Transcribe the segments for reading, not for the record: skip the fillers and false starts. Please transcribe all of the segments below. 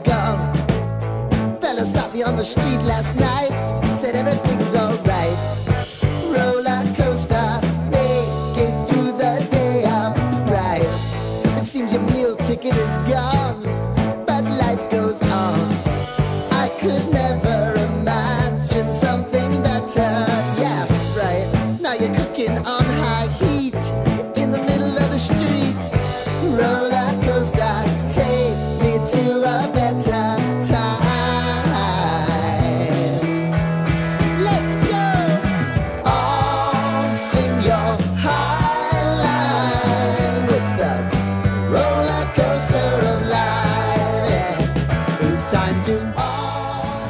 gone. Fella stopped me on the street last night, said everything's alright. Roller coaster, make it through the day, I'm right. It seems your meal ticket is gone, but life goes on. I could never imagine something better. Yeah, right. Now you're cooking on high heat in the middle of the street. Roller coaster, take me to a better time. Let's go. All sing your high line with the roller coaster of life. Yeah. It's time to.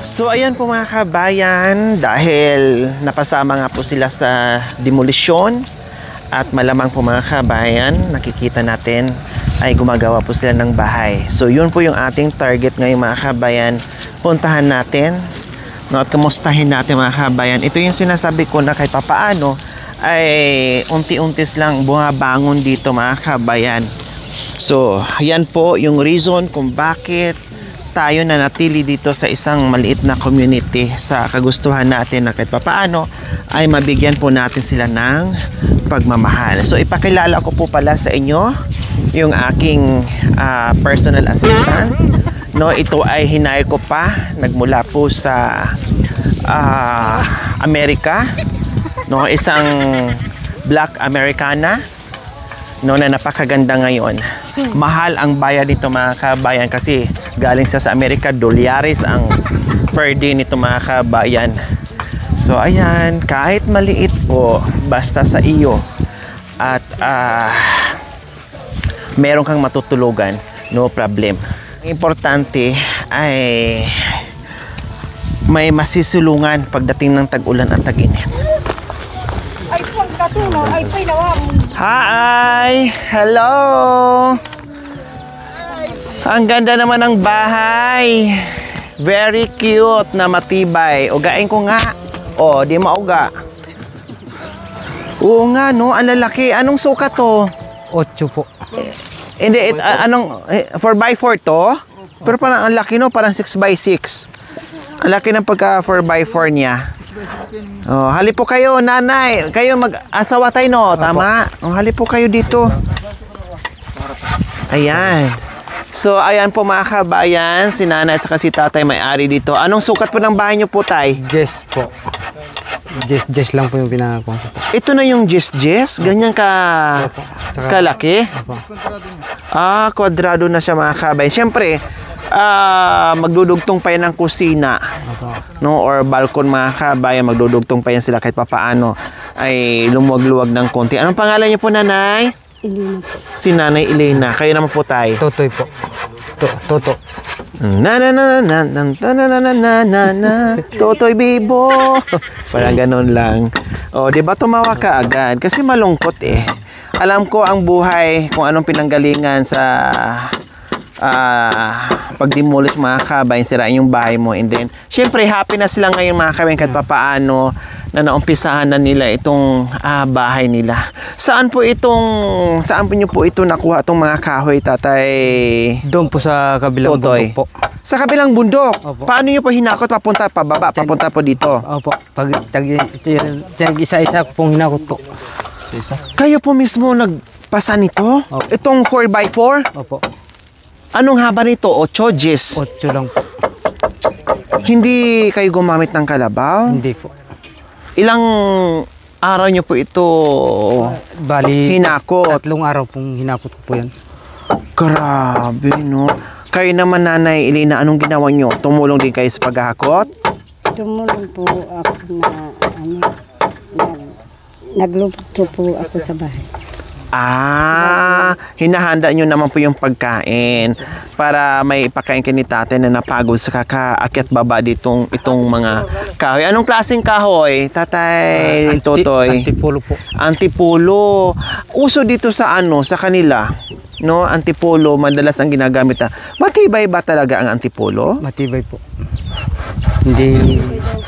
So ayan po mga kabayan, dahil napasama nga po sila sa demolisyon at malamang po mga kabayan, nakikita natin ay gumagawa po sila ng bahay. So yun po yung ating target ngayon mga kabayan. Puntahan natin, no, at kamustahin natin mga kabayan. Ito yung sinasabi ko na kahit papaano ay unti-untis lang bumabangon dito mga kabayan. So yan po yung reason kung bakit tayo na natili dito sa isang maliit na community sa kagustuhan natin na kahit papaano ay mabigyan po natin sila ng pagmamahal. So ipakilala ko po pala sa inyo yung aking personal assistant. No, ito ay hinire ko pa nagmula po sa Amerika. No, isang Black Americana, no, na napakaganda ngayon. Mahal ang bayad nito mga kabayan kasi galing siya sa Amerika, dolyares ang per day nito mga kabayan. So ayan, kahit maliit po, basta sa iyo at meron kang matutulugan, no problem. Importante ay may masisulungan pagdating ng tag-ulan at tag-init. Ay, pagkatuno, ay pinawang. Hi! Hello! Ang ganda naman ng bahay. Very cute na matibay. Ugain ko nga. O, di mauga. Oo nga, no? Ang lalaki. Anong sukat to? 8 po. Hindi, anong 4x4 to? Pero parang ang laki, no? Parang 6x6. Ang laki ng pagka 4x4 niya. Oh, halip po kayo, nanay. Kayo mag-asawa tayo, no? Tama? Oh, halip po kayo dito. Ayan. So, ayan po mga kabayan. Si nanay at si tatay may-ari dito. Anong sukat po ng bahay niyo po, tay? Jess po. Jess lang po yung pinakakuha. Ito na yung Jess? Ganyan kalaki? Kwadrado na siya mga kabayan. Siyempre, magdudugtong pa yan ng kusina, no, or balkon mga kabayan. Magdudugtong pa yan sila kahit papaano ay lumuwag-luwag ng konti. Anong pangalan niyo po, nanay? Elena po. Si nanay Elena. Kayo naman po, tay? Totoy po. Toto. Totoy Bibo. Parang ganun lang. O, di ba tumawa ka agad? Kasi malungkot eh. Alam ko ang buhay, kung anong pinanggalingan sa pag-demolish mga kabayan, sirain yung bahay mo, and then syempre happy na sila ngayon mga kabayan kahit papaano na naumpisahan na nila itong bahay nila. Saan po nyo po ito nakuha itong mga kahoy, tatay? Doon po sa kabilang Totoy. bundok po. Sa kabilang bundok? Opo. Paano nyo po hinakot papunta pababa, papunta po dito? Opo. Pag isa-isa pong hinakot po. Kayo po mismo nagpasa nito? Opo. Itong 4x4? Opo. Anong haba nito? 8 Gis? 8 lang po. Hindi kayo gumamit ng kalabaw? Hindi po. Ilang araw nyo po ito Bali, hinakot? 3 araw pong hinakot ko po yan. Grabe, no? Kayo naman, nanay Elena, anong ginawa nyo? Tumulong din kayo sa paghahakot? Tumulong po ako nagluto po ako sa bahay. Hinahanda nyo naman po yung pagkain para may ipakain kayo ni tatay na napagod sa kakaakyat baba itong mga kahoy. Anong klaseng kahoy, tatay Totoy? Antipolo po. Antipolo. Uso dito sa sa kanila, no? Antipolo, madalas ang ginagamit na. Matibay ba talaga ang antipolo? Matibay po. Hindi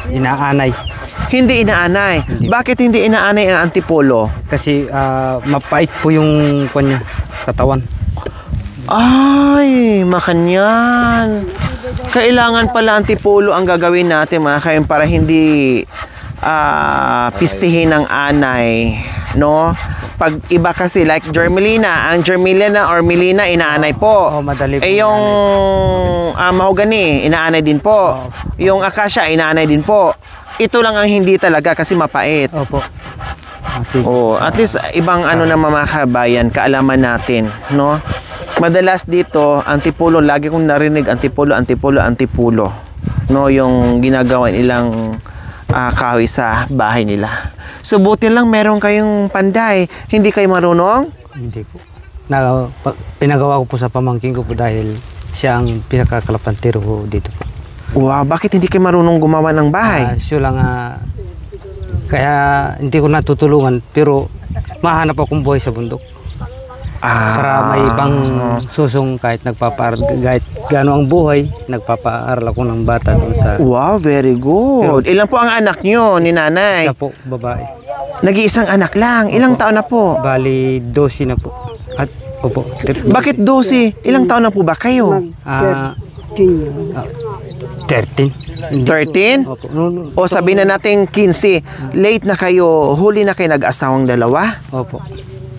inaanay. Hindi inaanay. Hindi. Bakit hindi inaanay ang antipolo? Kasi mapait po yung kanya, katawan. Ay, makanyan. kailangan pala antipolo ang gagawin natin mga kayon para hindi pistihin ng anay, no? Pag iba kasi like Germelina, ang Germelina or Melina inaanay po. Oh, madali po yung mahogany, inaanay din po. Yung acacia, inaanay din po. Ito lang ang hindi talaga kasi mapait. Opo. Oh, at least ibang ano na mga kabayan, kaalaman natin, no? Madalas dito, antipolo, lagi kong narinig antipolo. No, yung ginagawa nilang kahoy sa bahay nila. So buti lang meron kayong panday. Hindi kayo marunong? Hindi po. Pinagawa ko po sa pamangkin ko po dahil siya ang pinakakalapantero ko dito po. Wow, bakit hindi kayo marunong gumawa ng bahay? Siya lang kaya hindi ko natutulungan pero mahanap akong buhay sa bundok. Para may ibang susong kahit kahit gano'n ang buhay, nagpapaaral ako ng bata doon sa... Wow, very good. Ilan po ang anak nyo ni nanay? Isa po, babae. Nag-iisang anak lang. Ilang taon na po? Bali, 12 na po. At, opo. Bakit 12? Ilang taon na po ba kayo? 13. 13? Opo. O sabihin na natin 15. Late na kayo, huli na kayo nag-asawang dalawa? Opo.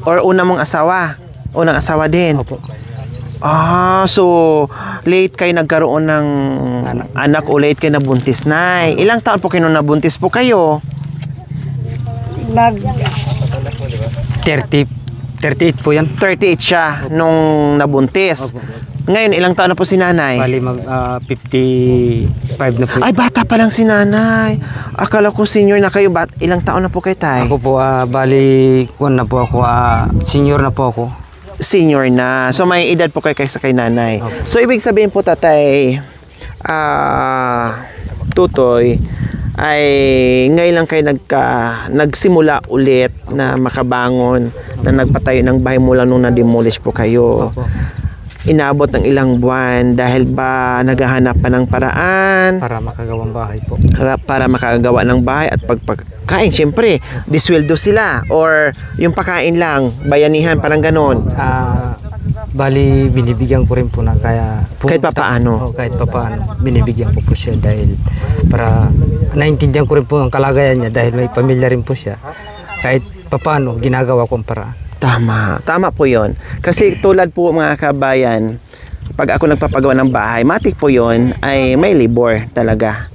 Or una mong asawa? Unang asawa din? Opo. So late kayo nagkaroon ng anak o late kayo nabuntis na. Ilang taon po kayo nung nabuntis po kayo? 38 po yan. 38 siya nung nabuntis. Opo. Ngayon, ilang taon na po si nanay? Bali 55 na po. Ay, bata pa lang si nanay. Akala ko senior na kayo. Ilang taon na po kayo, tay? Ako po, bali, na po ako, senior na po ako. Senior na. So, may edad po kayo kaysa kay nanay. Okay. So, ibig sabihin po, tatay, tutoy, ay ngayon lang kayo nagsimula ulit na makabangon, na nagpatayo ng bahay mula nung na-demolish po kayo. Opo. Inabot ng ilang buwan dahil ba naghahanap pa ng paraan Para makagawang bahay po. para makagawa ng bahay at pagkain, syempre disweldo sila or yung pakain lang, bayanihan, parang ganon. Bali, binibigyan ko rin po na kaya... Kahit papaano? Kahit papaano. Binibigyan ko po siya dahil para naintindihan ko rin po ang kalagayan niya dahil may pamilya rin po siya. Kahit papaano, ginagawa kong paraan. Tama po yon. Kasi tulad po mga kabayan, pag ako nagpapagawa ng bahay, matik po yon ay may labor talaga.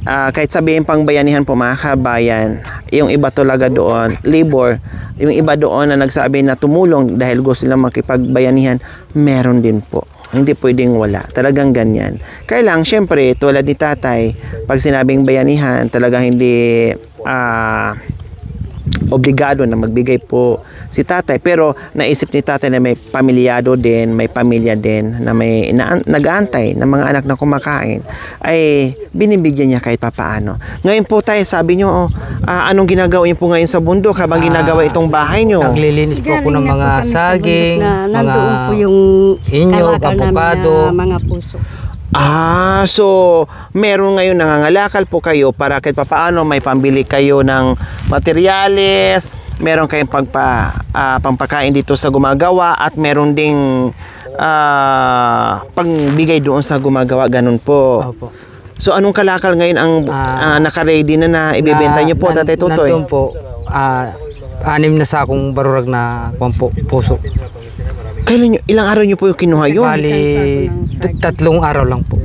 Kahit sabihin pang bayanihan po mga kabayan, yung iba talaga doon, labor, yung iba doon na nagsabi na tumulong dahil gusto nilang makipagbayanihan, meron din po. Hindi pwedeng wala. Talagang ganyan. Kaya lang, syempre, tulad ni tatay, pag sinabing bayanihan, talagang hindi obligado na magbigay po si tatay, pero naisip ni tatay na may pamilyado din, may pamilya din na may nag-aantay ng mga anak na kumakain, ay binibigyan niya kahit papaano. Ngayon po tayo, sabi nyo, anong ginagawa niyo po ngayon sa bundok habang ginagawa itong bahay nyo? Naglilinis po ako ng mga saging, nandoon po yung inyog, kalakal namin avocado. na mga puso. So meron ngayon nangangalakal po kayo para kahit papaano may pambili kayo ng materyales, meron kayong pampakain dito sa gumagawa at meron ding pangbigay doon sa gumagawa, ganun po. Opo. So anong kalakal ngayon ang naka-ready na ibebenta nyo po, Tatay Tutoy? Nandun po, 6 na sakong barurag na puso. Kailan nyo, ilang araw nyo po yung kinuha yun? Bali, 3 araw lang po.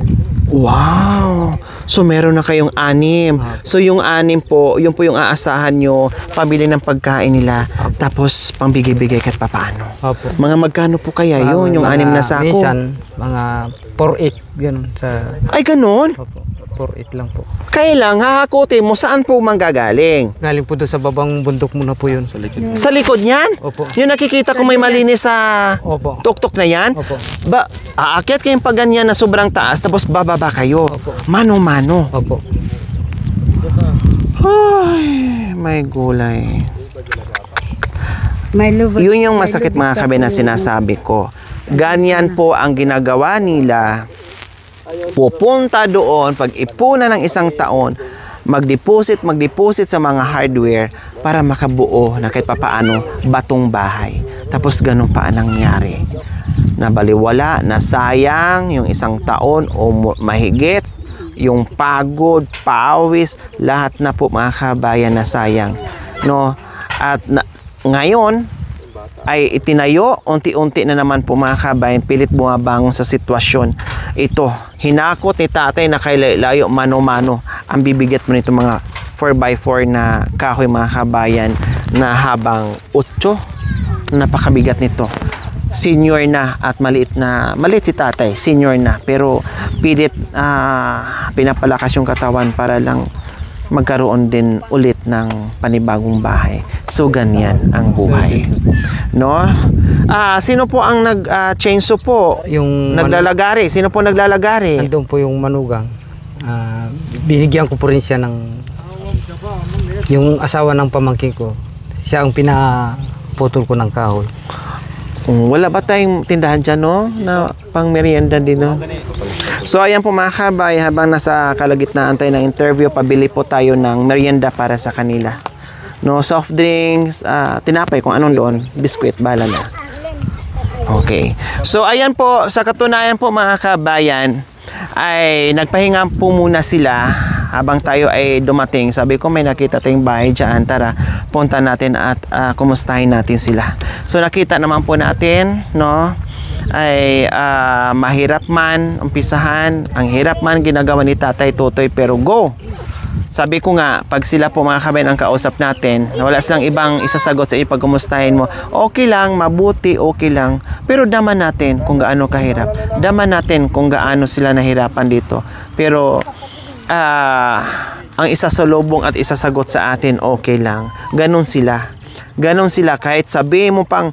Wow! So meron na kayong 6. So yung 6 po, yun po yung aasahan nyo, pabili ng pagkain nila, tapos pangbigay-bigay kahit papaano. Opo. Mga magkano po kaya yun, yung 6 na sako? Minsan, mga 4-8, ganun sa... Ay, ganun? Opo, 4-8 lang po. Kailang hahakutin mo, saan po manggagaling? Galing po doon sa babang bundok muna po yun. Sa likod. Sa likod niyan? Opo. Yung nakikita ko may malinis sa Opo. tuktok na yan? Opo. Aakyat kayong pag ganyan na sobrang taas, tapos bababa kayo. Opo. Mano-mano. Opo. Ay, may gulay. May lubot. Yun yung masakit mga kabe na sinasabi ko. Ganyan po ang ginagawa nila. Pupunta doon, pag ipuna ng 1 taon, mag-deposit sa mga hardware para makabuo na kahit papaano batong bahay. Tapos ganun pa ang nangyari. baliwala, na sayang yung isang taon o mahigit, yung pagod, pawis, lahat na po mga kabayan na sayang, no? At ngayon ay itinayo, unti-unti na naman po mga kabayan, pilit bumabangon sa sitwasyon. Ito, hinakot ni tatay na kay layo mano-mano ang bibigat mo nito mga 4x4 na kahoy mga kabayan na habang 8, napakabigat nito. Senior na at maliit si tatay, senior na, pero pilit pinapalakas yung katawan para lang magkaroon din ulit ng panibagong bahay. So ganyan ang buhay, no? Sino po ang chainsaw po? Yung Naglalagari. Sino po naglalagari? andun po yung manugang. Binigyan ko po rin siya ng yung asawa ng pamangkin ko. Siya ang pinaputol ko ng kahoy. Wala ba tayong tindahan dyan, no? Na pang merienda din, no? So, ayan po mga kabay, habang nasa kalagitnaan tayo ng interview, pabili po tayo ng merienda para sa kanila. No, soft drinks, tinapay, kung anong doon, biskwit, bala na. Okay. So, ayan po, sa katunayan po mga kabayan, ay nagpahinga po muna sila habang tayo ay dumating. Sabi ko, may nakita tayong bahay dyan, tara, punta natin at kumustahin natin sila. So, nakita naman po natin, no, ay mahirap man umpisahan, ang hirap man ginagawa ni Tatay Totoy, pero go. Sabi ko nga, pag sila po mga kabayan ang kausap natin, wala silang ibang isasagot sa iyo pag kumustahin mo, okay lang, mabuti, okay lang, pero daman natin kung gaano kahirap, daman natin kung gaano sila nahirapan dito, pero ang isasalubong at isasagot sa atin, okay lang. Ganon sila kahit sabihin mo pang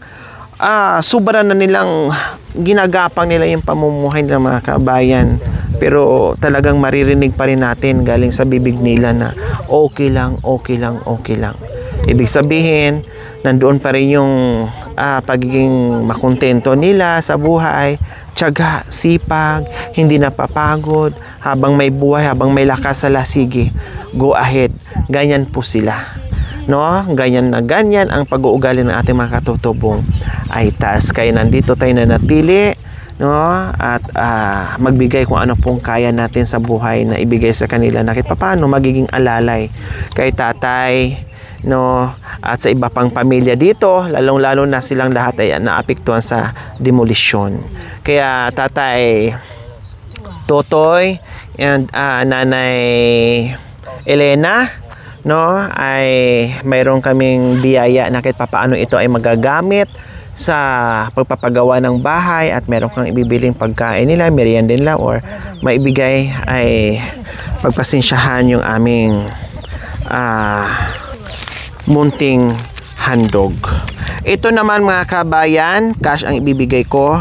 sobra na nilang ginagapang nila yung pamumuhay ng mga kabayan, pero talagang maririnig pa rin natin galing sa bibig nila na okay lang, okay lang, okay lang. Ibig sabihin, nandoon pa rin yung pagiging makontento nila sa buhay, tiyaga, sipag, hindi napapagod, habang may buhay, habang may lakas sa sige, go ahead. Ganyan po sila. No? Ganyan na ganyan ang pag-uugali ng ating mga katutubong ay taas. Kaya nandito tayo na natili, no? At magbigay kung ano pong kaya natin sa buhay na ibigay sa kanila na kahit paano magiging alalay kay tatay, no? At sa iba pang pamilya dito, lalong-lalo na silang lahat ay naapektuhan sa demolisyon. Kaya Tatay Totoy and Nanay Elena, no, ay mayroon kaming biyaya na kahit papaano ito ay magagamit sa pagpapagawa ng bahay, at meron kang ibibiling pagkain nila, merienda nila, or maibigay ay pagpasensyahan yung aming munting handog. Ito naman mga kabayan, cash ang ibibigay ko.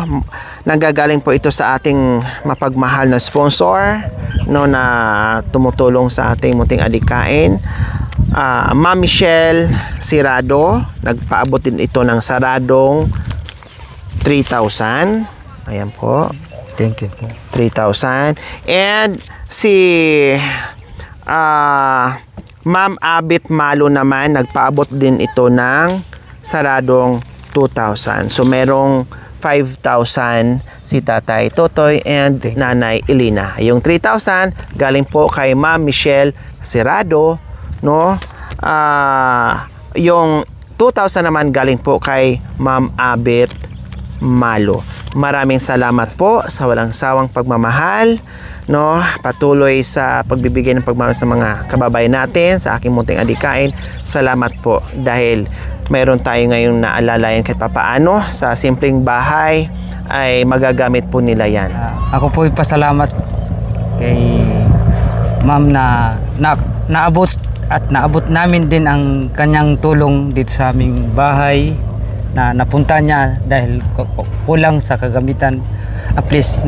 Nanggagaling po ito sa ating mapagmahal na sponsor, no, na tumutulong sa ating munting adikain. Ma'am Michelle Sirado, nagpaabot din ito ng saradong 3,000. Ayan po. Thank you. 3,000. And si Ma'am Abit Malo naman, nagpaabot din ito ng saradong 2,000. So merong 5,000 si Tatay Totoy and Nanay Elena. Yung 3,000 galing po kay Ma'am Michelle Sirado, no? Yung 2,000 naman galing po kay Ma'am Abit Malo. Maraming salamat po sa walang sawang pagmamahal, no? Patuloy sa pagbibigay ng pagmamahal sa mga kababayan natin, sa aking munting adikain. Salamat po dahil mayroon tayo ngayong naalalayan kahit papaano sa simpleng bahay ay magagamit po nila yan. Ako po pasalamat kay Ma'am na naabot namin din ang kanyang tulong dito sa aming bahay, na napunta niya dahil kulang sa kagamitan. At least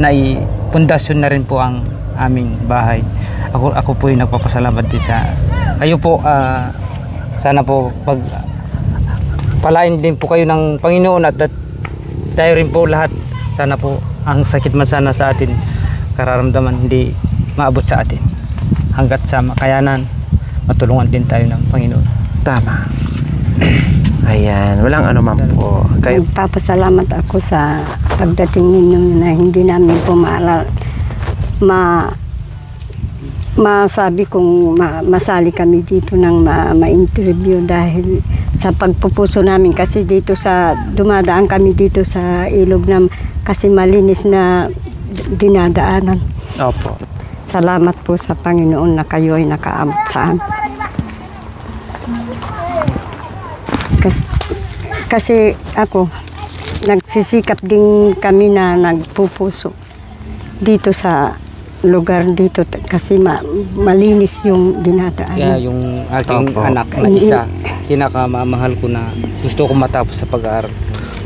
pundasyon na rin po ang aming bahay. Ako po yung nagpapasalamat din sa kayo po. Sana po palain din po kayo ng Panginoon at tayo rin po lahat. Sana po ang sakit man sana sa atin, kararamdaman hindi maabot sa atin. Hanggat sa makayanan, matulungan din tayo ng Panginoon. Tama. Ayan, walang ano man po. Nagpapasalamat ako sa pagdating ninyo na hindi namin po masabi kung masali kami dito ng ma-interview dahil sa pagpupuso namin kasi dito dumadaan kami dito sa ilog na kasi malinis na dinadaanan. Opo. Salamat po sa Panginoon na kayo ay nakaabot sa amin. Kasi ako, nagsisikap din kami na nagpupuso dito sa lugar dito kasi malinis yung dinadaan. Kaya yung aking Opo. anak na isa, kinakamamahal ko na gusto ko matapos sa pag-aaral.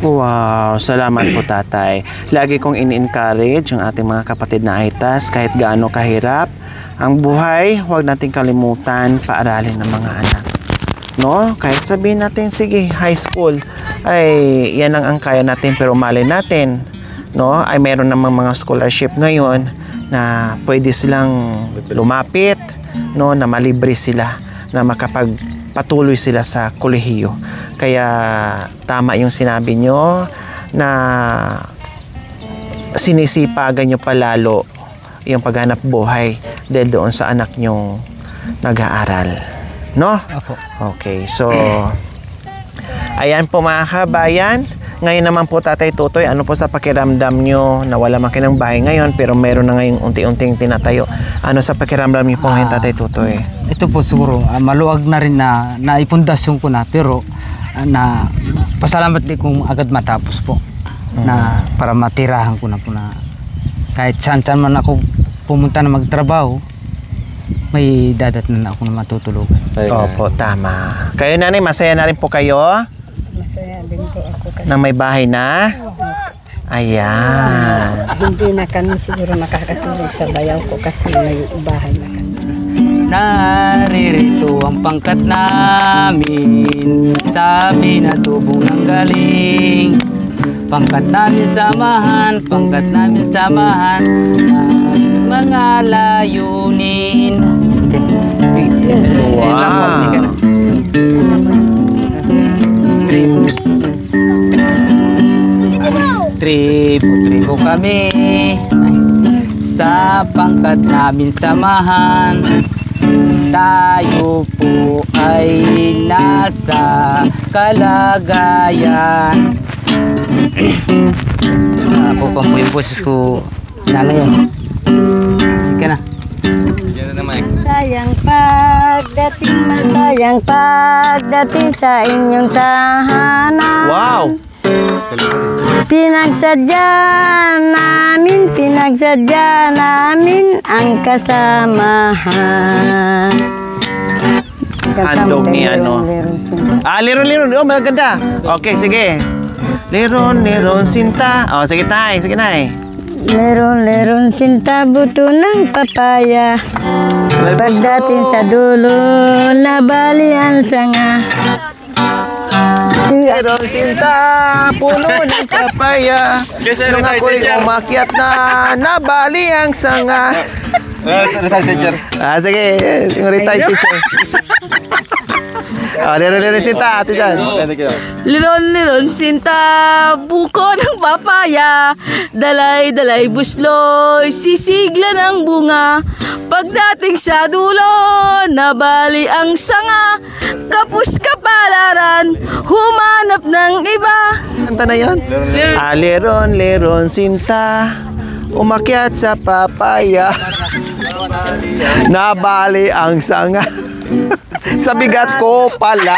Wow, salamat po tatay. Lagi kong ini-encourage yung ating mga kapatid na Aitas kahit gaano kahirap ang buhay, huwag nating kalimutan paaralin ng mga anak. No? Kahit sabihin natin, sige, high school, ay yan ang kaya natin pero mali natin. No? Ay meron namang mga scholarship ngayon na pwede silang lumapit, no? Na malibre sila, na makapagpatuloy sila sa kolehiyo. Kaya tama yung sinabi nyo na sinisipagan nyo palalo yung paghanap buhay dahil doon sa anak nyong nag-aaral. No? Ako. Okay, so ayan po mga kabayan. Ngayon naman po Tatay Tutoy, ano po sa pakiramdam nyo na wala man kayo ng bahay ngayon pero meron na ngayong unti-unting tinatayo? Ano sa pakiramdam nyo po ngayon Tatay Tutoy? Ito po siguro, maluwag na rin na naipundasyon ko na pero na pasalamat din kung agad matapos po na para matirahan ko na po na kahit saan man ako pumunta na magtrabaho may dadatnan ako na matutulugan. Opo, tama. Kayo nanay, masaya na rin po kayo Masaya din po ako kasi na may bahay na? Ayan. hindi na kami siguro makakatulog sa bayaw ko kasi may bahay na kami. Naririto ang pangkat namin sa binatubong ng galing. Pangkat namin samahan, pangkat namin samahan mga layunin. Wow. Tribo kami sa pangkat namin samahan. Tayo po ay nasa kalagayan. Ako pa po yung boses ko. Nanay yan. Sige na. Masayang pagdating sa inyong tahanan. Wow. Pinagsadya namin ang kasamahan. Handog ni ano? Liron. Oh, maganda. Okay, sige. Liron, sinta. Oh, sige tay. Leron, sinta, buto ng papaya. Pagdating sa dulo, nabalian sanga. Liron, sinta, puno ng papaya. Nung ako'y umakyat na, nabali ang sanga. Sige, yung retired teacher. Liron, sinta, ate dyan. Liron, sinta, buko ng papaya, dalay, busloy, sisigla ng bunga. Pagdating sa dulo, nabali ang sanga, kapus kapalaran, humanap ng iba. Kanta na yun? Liron, sinta, umakyat sa papaya, nabali ang sanga. Sa bigat ko pala.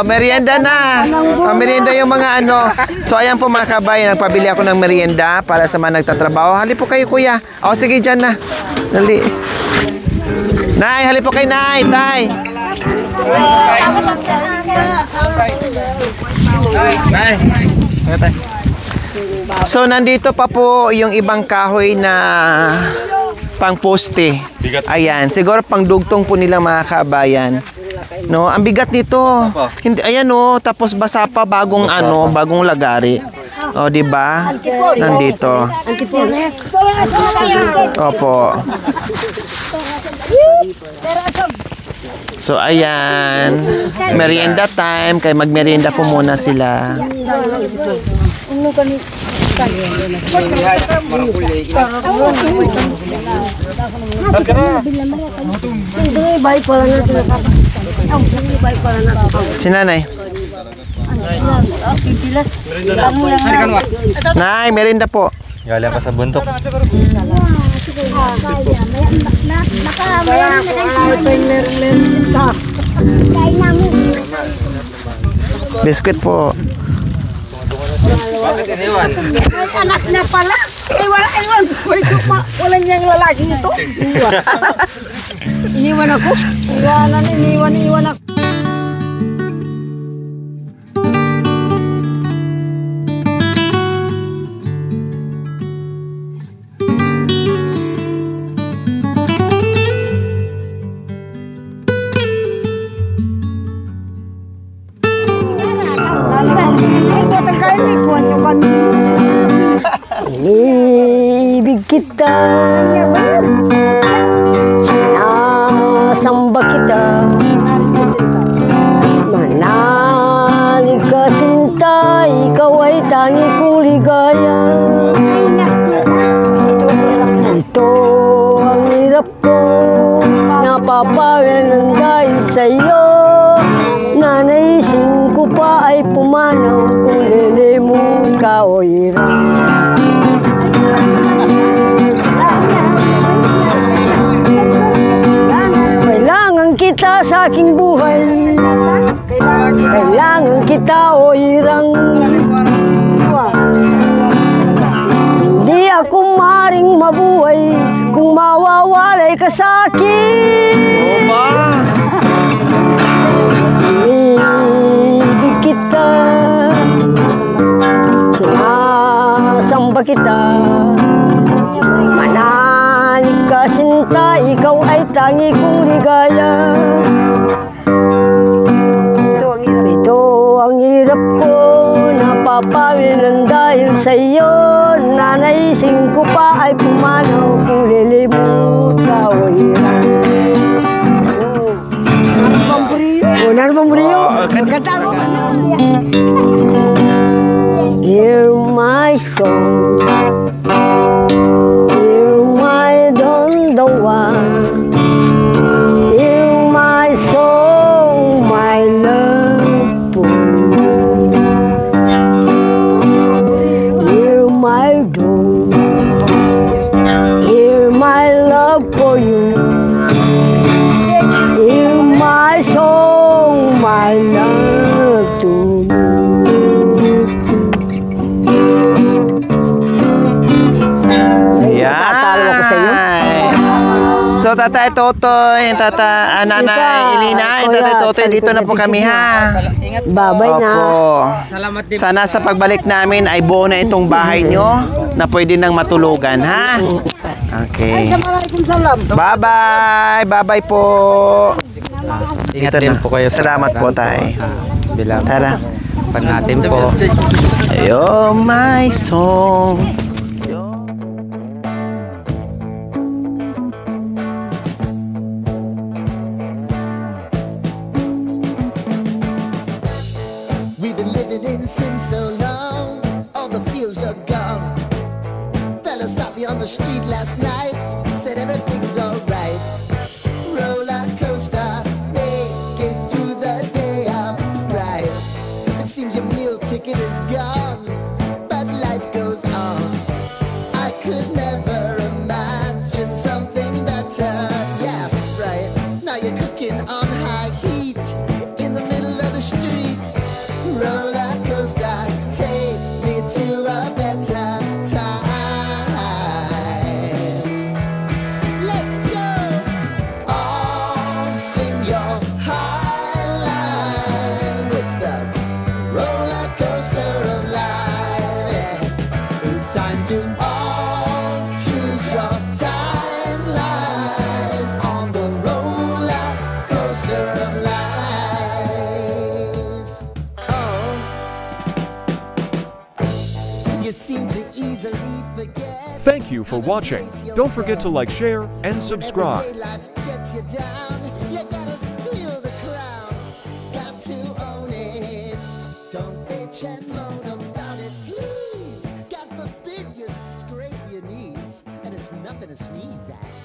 Merienda na. Merienda yung mga ano. So ayan po mga kabayan, nagpabili ako ng merienda para sa mga nagtatrabaho. Hali po kayo kuya. Sige dyan na. Dali. Nay, hali po kayo nay. Tay. So nandito pa po yung ibang kahoy na pang poste. Ayan, siguro pang dugtong po nila mga kabayan. No, ang bigat nito. Hindi ayan oh, tapos basa pa bagong lagari. O di ba? Nandito. Opo. So ayan, merienda time, kaya magmerienda po muna sila. Si nanay. Nay, merienda po. Galing ka sa bundok. Biskuit po. Anak na pala. Wala niyang lalaki ito. Iniwan ako. Iniwan ako. Ibig kita, sinasamba kita, manalig ka sinta, ikaw ay tangi kong ligaya. Ito ang hirap ko, napapawian ng dahil sa'yo. Nanaisin ko pa ay pumanaw kung lilimot ka o hirap. Kailangan kita sa aking buhay. Kailangan kita o hirang. Hindi ako maring mabuhay kung mawawalay ka sa akin. Ibig kita, sinasamba kita, manalig ka sinta, ikaw ay tangi kong ligaya. Ito ang hirap ko, napapawin ng dahil sa'yo. Nanaisin ko pa ay pumanaw kung lilimot ka o hirap. Unar pembrio, kata lo. Hear my song, hear my don the one, hear my song, my love for you. Hear my dawn, hear my love for you. Hear my song, my love to you. Tatalo ko sa iyo. So Tatay Totoy, Nanay Elina, Tatay Totoy, dito na po kami ha. Babay na. Salamat din. Sana sa pagbalik namin ay buo na itong bahay nyo na pwede nang matulugan ha. Okay. Bye-bye. Bye-bye po. Ingat Ito din na. po kayo. Salamat po, Tay. Bilang Tara. pan natin po. You're my song. We've been living in sin so long, all the fields are gone. Fella stopped me on the street last night, said everything's alright. Roller coaster, make it through the day upright. It seems your meal ticket is gone, but life goes on. I could never imagine something better. Yeah, right. Now you're cooking on high heat in the middle of the street. Roller coaster, take me to a better time. Let's go. All sing your high line with the roller coaster of life. Yeah. It's time to all choose your timeline on the roller coaster of life. Oh, you seem to easily forget. Thank you for watching. Don't forget to like, share, and subscribe. Life gets lets you down, you gotta steal the crown. Got to own it. Don't bitch and moan about it, please. God forbid you scrape your knees, and it's nothing to sneeze at.